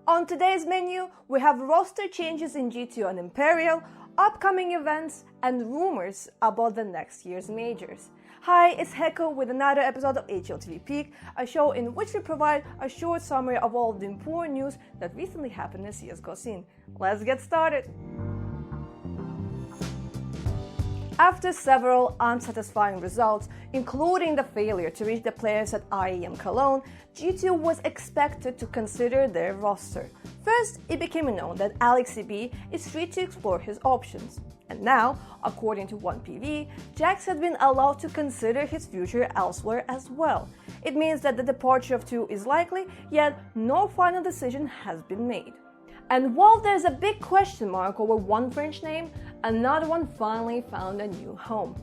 On today's menu, we have roster changes in G2 and Imperial, upcoming events, and rumors about the next year's majors. Hi, it's Heko with another episode of HLTV Peek, a show in which we provide a short summary of all of the important news that recently happened in the CSGO scene. Let's get started! After several unsatisfying results, including the failure to reach the players at IEM Cologne, G2 was expected to consider their roster. First, it became known that LDLC is free to explore his options. And now, according to 1PV, JACKZ has been allowed to consider his future elsewhere as well. It means that the departure of 2 is likely, yet no final decision has been made. And while there's a big question mark over one French name, another one finally found a new home.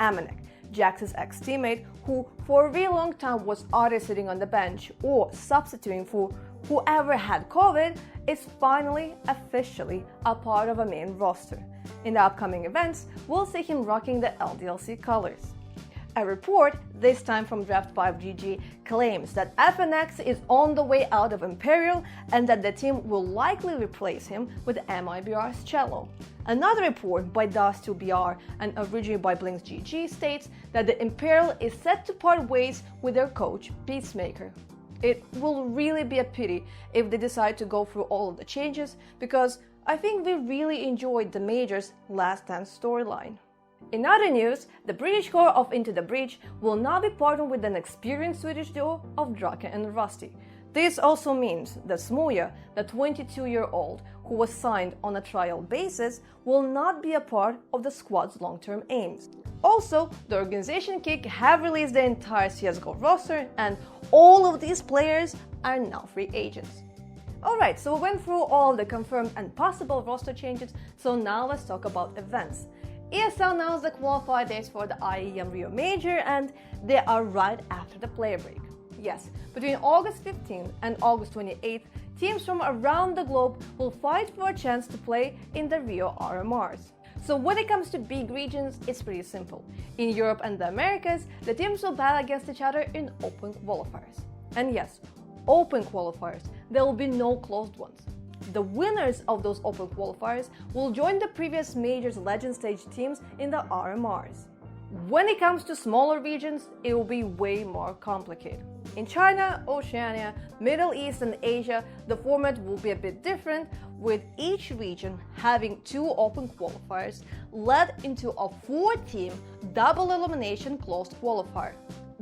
Amanek, JACKZ's ex-teammate, who for a really long time was either sitting on the bench or substituting for whoever had COVID, is finally officially a part of a main roster. In the upcoming events, we'll see him rocking the LDLC colors. A report, this time from Draft5GG, claims that FNX is on the way out of Imperial and that the team will likely replace him with MIBR's Cello. Another report by Dust2BR and originally by BlinksGG states that the Imperial is set to part ways with their coach, Peacemaker. It will really be a pity if they decide to go through all of the changes, because I think we really enjoyed the Major's Last Dance storyline. In other news, the British core of Into the Breach will now be partnered with an experienced Swedish duo of Drake and Rusty. This also means that Smoya, the 22-year-old who was signed on a trial basis, will not be a part of the squad's long-term aims. Also, the organization Kick have released the entire CSGO roster, and all of these players are now free agents. Alright, so we went through all of the confirmed and possible roster changes, so now let's talk about events. ESL announced the qualifier dates for the IEM Rio Major, and they are right after the player break. Yes, between August 15th and August 28th, teams from around the globe will fight for a chance to play in the Rio RMRs. So when it comes to big regions, it's pretty simple. In Europe and the Americas, the teams will battle against each other in open qualifiers. And yes, open qualifiers, there will be no closed ones. The winners of those open qualifiers will join the previous Major's Legend Stage teams in the RMRs. When it comes to smaller regions, it will be way more complicated. In China, Oceania, Middle East and Asia, the format will be a bit different, with each region having 2 open qualifiers led into a 4-team double elimination closed qualifier.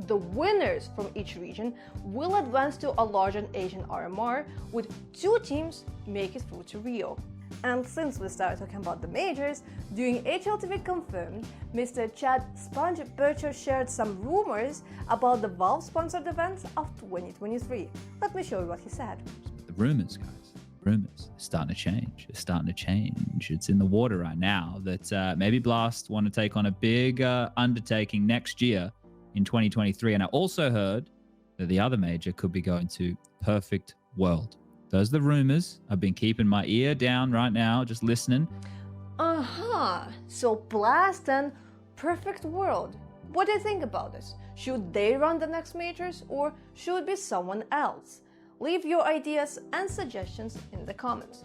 The winners from each region will advance to a larger Asian RMR, with 2 teams make it through to Rio. And since we started talking about the majors, during HLTV Confirmed, Mr. Chad Sponge Bircher shared some rumors about the Valve-sponsored events of 2023. Let me show you what he said. The rumors, guys. Rumors. It's starting to change. It's starting to change. It's in the water right now that maybe Blast want to take on a big undertaking next year in 2023. And I also heard that the other major could be going to Perfect World. Those are the rumors. I've been keeping my ear down right now, just listening. So Blast and Perfect World. What do you think about this? Should they run the next majors, or should it be someone else? Leave your ideas and suggestions in the comments.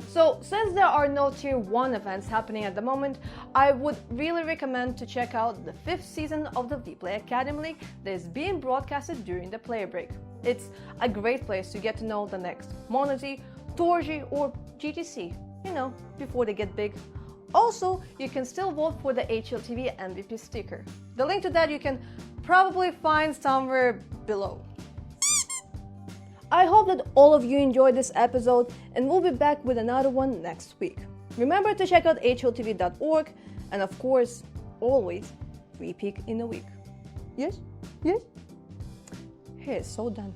So, since there are no Tier 1 events happening at the moment, I would really recommend to check out the 5th season of the WePlay Academy League that is being broadcasted during the player break. It's a great place to get to know the next Monazy, Torji or GTC, before they get big. Also, you can still vote for the HLTV MVP sticker. The link to that you can probably find somewhere below. I hope that all of you enjoyed this episode, and we'll be back with another one next week. Remember to check out HLTV.org, and of course, always free peek in a week. Yes? Yes? He is so done.